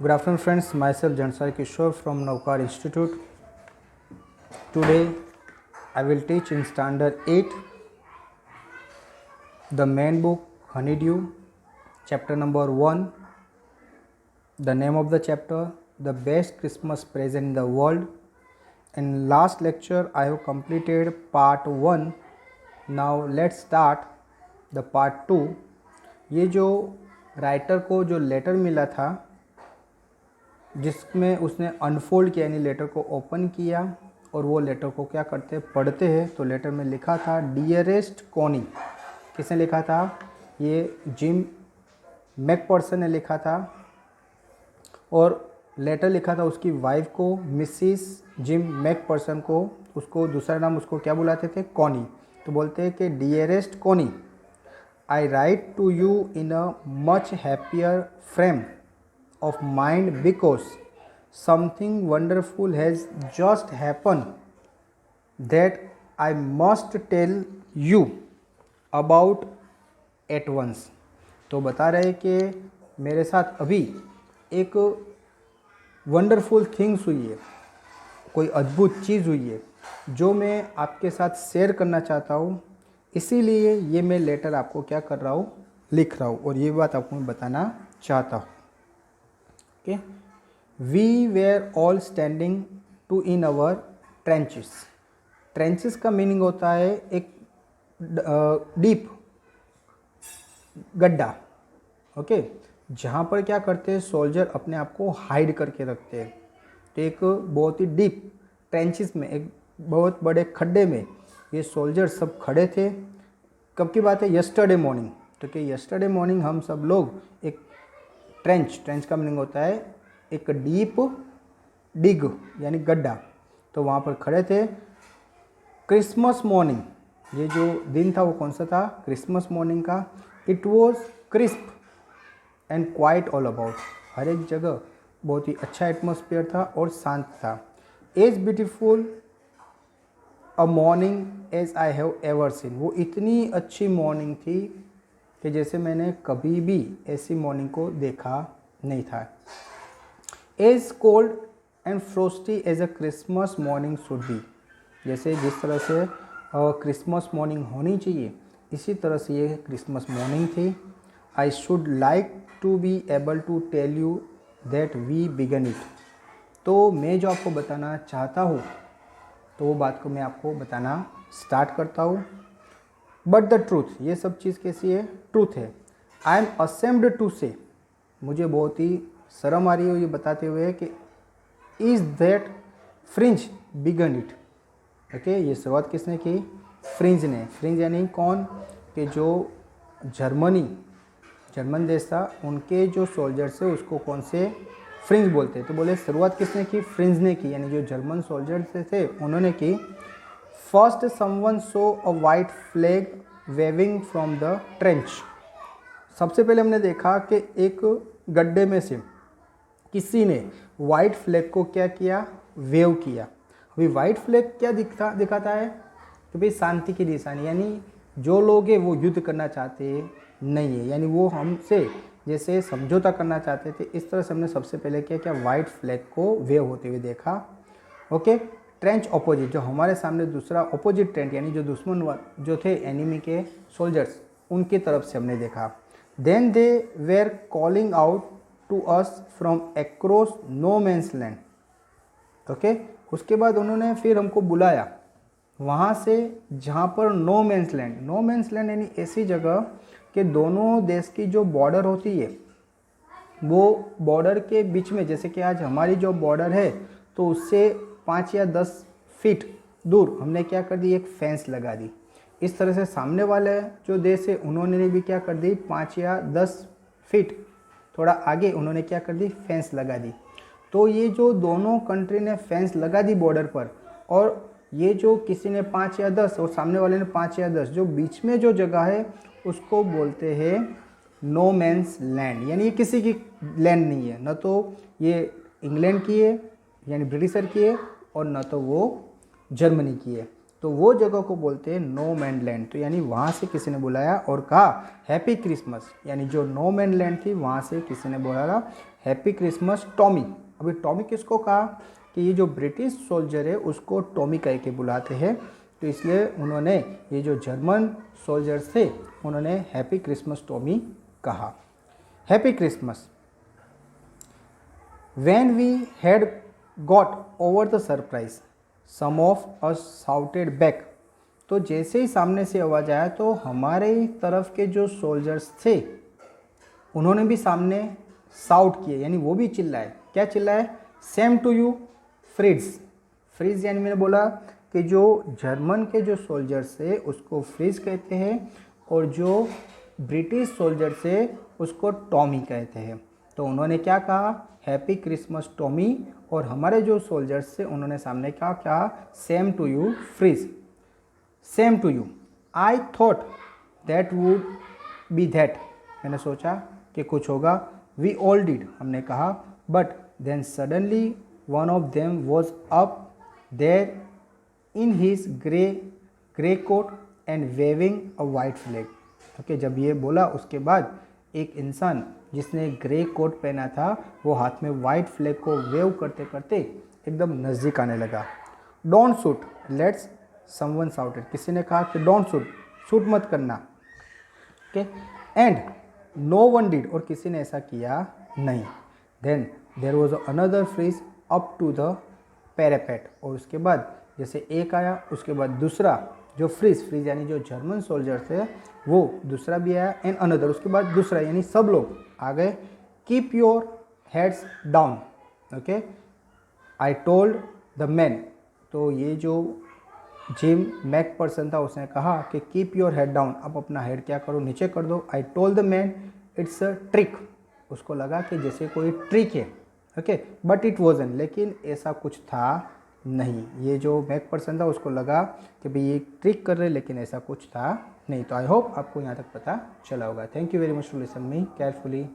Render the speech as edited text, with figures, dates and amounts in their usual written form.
Good afternoon friends, myself Jansai Kishore from Navkar Institute. Today I will teach in standard 8 the main book Honeydew, chapter number 1. The name of the chapter, the best Christmas present in the world. In last lecture I have completed part 1. Now let's start the part 2. ये जो writer को जो letter मिला था जिसमें उसने unfold किया यानी लेटर को ओपन किया और वो लेटर को क्या करते पढ़ते हैं, तो लेटर में लिखा था डियरेस्ट कॉनी। किसने लिखा था? ये जिम मैकपर्सन ने लिखा था और लेटर लिखा था उसकी वाइफ को, मिसिस जिम मैकपर्सन को। उसको दूसरा नाम उसको क्या बुलाते थे? कॉनी। तो बोलते हैं कि dearest Connie, I write to you in a much happier frame of mind because something wonderful has just happened that I must tell you about at once। तो बता रहे कि मेरे साथ अभी एक वंडरफुल थिंग्स हुई है, कोई अद्भुत चीज़ हुई है जो मैं आपके साथ शेयर करना चाहता हूँ, इसीलिए ये मैं लेटर आपको क्या कर रहा हूँ, लिख रहा हूँ और ये बात आपको मैं बताना चाहता हूँ। We were all standing to in our trenches। Trenches का मीनिंग होता है एक डीप गड्ढा, ओके, जहाँ पर क्या करते हैं सोल्जर अपने आप को हाइड करके रखते हैं। तो एक बहुत ही डीप ट्रेंचेस में, एक बहुत बड़े खड्डे में ये सोल्जर सब खड़े थे। कब की बात है? Yesterday morning. तो कि यस्टरडे मॉर्निंग हम सब लोग एक ट्रेंच का मीनिंग होता है एक डीप डिग यानी गड्ढा, तो वहाँ पर खड़े थे। क्रिसमस मॉर्निंग, ये जो दिन था वो कौन सा था? क्रिसमस मॉर्निंग का। It was crisp and quiet all about, हर एक जगह बहुत ही अच्छा एटमॉस्फेयर था और शांत था। As beautiful a morning as I have ever seen, वो इतनी अच्छी मॉर्निंग थी कि जैसे मैंने कभी भी ऐसी मॉर्निंग को देखा नहीं था। As cold and frosty as a Christmas morning should be, जैसे जिस तरह से क्रिसमस मॉर्निंग होनी चाहिए इसी तरह से ये क्रिसमस मॉर्निंग थी। I should like to be able to tell you that we began it, तो मैं जो आपको बताना चाहता हूँ तो वो बात को मैं आपको बताना स्टार्ट करता हूँ। बट द ट्रूथ, ये सब चीज़ कैसी है? ट्रूथ है। आई एम असेम्ड टू से, मुझे बहुत ही शर्म आ रही है ये बताते हुए कि is that Fritz began it. Okay, ये शुरुआत किसने की? फ्रिंज ने। फ्रिंज यानी कौन? कि जो जर्मन देश था उनके जो सोल्जर्स थे उसको कौन से? फ्रिंज बोलते हैं। तो बोले शुरुआत किसने की? फ्रिंज ने की, यानी जो जर्मन सोल्जर्स थे उन्होंने की। First someone saw a white flag waving from the trench, सबसे पहले हमने देखा कि एक गड्ढे में से किसी ने वाइट फ्लैग को क्या किया? वेव किया। अभी वाइट फ्लैग क्या दिखाता है कि भाई शांति की निशानी, यानी जो लोग हैं वो युद्ध करना चाहते नहीं है, यानी वो हमसे जैसे समझौता करना चाहते थे। इस तरह से हमने सबसे पहले क्या वाइट फ्लैग को वेव होते हुए देखा। ओके, ट्रेंच अपोजिट, जो हमारे सामने दूसरा अपोजिट ट्रेंच यानी जो दुश्मन जो थे एनिमी के सोल्जर्स उनकी तरफ से हमने देखा। Then they were calling out to us from across no man's land. Okay, उसके बाद उन्होंने फिर हमको बुलाया वहाँ से जहाँ पर no man's land. No man's land यानी ऐसी जगह कि दोनों देश की जो बॉर्डर होती है वो बॉर्डर के बीच में, जैसे कि आज हमारी जो बॉर्डर है तो उससे 5 या 10 फीट दूर हमने क्या कर दी? एक फेंस लगा दी। इस तरह से सामने वाले जो देश है उन्होंने भी क्या कर दी? 5 या 10 फीट थोड़ा आगे उन्होंने क्या कर दी? फेंस लगा दी। तो ये जो दोनों कंट्री ने फेंस लगा दी बॉर्डर पर, और ये जो किसी ने 5 या 10 और सामने वाले ने 5 या 10, जो बीच में जो जगह है उसको बोलते हैं नो मैंस लैंड, यानी ये किसी की लैंड नहीं है, न तो ये इंग्लैंड की है यानी ब्रिटिशर की है और न तो वो जर्मनी की है। तो वो जगह को बोलते हैं नो मैन लैंड। तो यानी वहाँ से किसी ने बुलाया और कहा हैप्पी क्रिसमस, यानी जो नो मैन लैंड थी वहाँ से किसी ने बोला हैप्पी क्रिसमस टॉमी। अभी टॉमी किसको कहा कि ये जो ब्रिटिश सोल्जर है उसको टॉमी कह के बुलाते हैं, तो इसलिए उन्होंने ये जो जर्मन सोल्जर्स थे उन्होंने हैप्पी क्रिसमस टॉमी कहा। Happy Christmas. When we had got over the surprise, some of us shouted back। तो जैसे ही सामने से आवाज़ आया तो हमारे तरफ के जो सोल्जर्स थे उन्होंने भी सामने शाउट किए, यानी वो भी चिल्लाए। क्या चिल्लाए? Same to you Fritz. Fritz यानी मैंने बोला कि जो जर्मन के जो सोल्जर्स थे उसको फ्रिज कहते हैं और जो ब्रिटिश सोल्जर्स थे उसको टॉमी कहते हैं। तो उन्होंने क्या कहा? Happy Christmas Tommy. और हमारे जो सोल्जर्स थे उन्होंने सामने क्या कहा? Same to you Fritz. Same to you. I thought that would be that. मैंने सोचा कि कुछ होगा। वी ऑल डिड, हमने कहा। But then suddenly one of them was up there in his grey coat and waving a white flag. Okay, जब ये बोला उसके बाद एक इंसान जिसने ग्रे कोट पहना था वो हाथ में वाइट फ्लैग को वेव करते करते एकदम नज़दीक आने लगा। Don't shoot lads someone shouted. किसी ने कहा कि डोंट शूट, शूट मत करना। Okay, and no one did, और किसी ने ऐसा किया नहीं। Then there was another Fritz up to the parapet. और उसके बाद जैसे एक आया उसके बाद दूसरा जो फ्रीज यानी जो जर्मन सोल्जर थे वो दूसरा भी आया एंड अनदर, उसके बाद दूसरा, यानी सब लोग आ गए। Keep your heads down. Okay, I told the man. तो ये जो जिम मैक पर्सन था उसने कहा कि कीप योर हेड डाउन, अब अपना हेड क्या करो, नीचे कर दो। I told the man it's a trick. उसको लगा कि जैसे कोई ट्रिक है। ओके, बट इट वॉजन, लेकिन ऐसा कुछ था नहीं। ये जो मैक पर्सन था उसको लगा कि भाई ये ट्रिक कर रहे, लेकिन ऐसा कुछ था नहीं। तो आई होप आपको यहाँ तक पता चला होगा। Thank you very much to listen me carefully.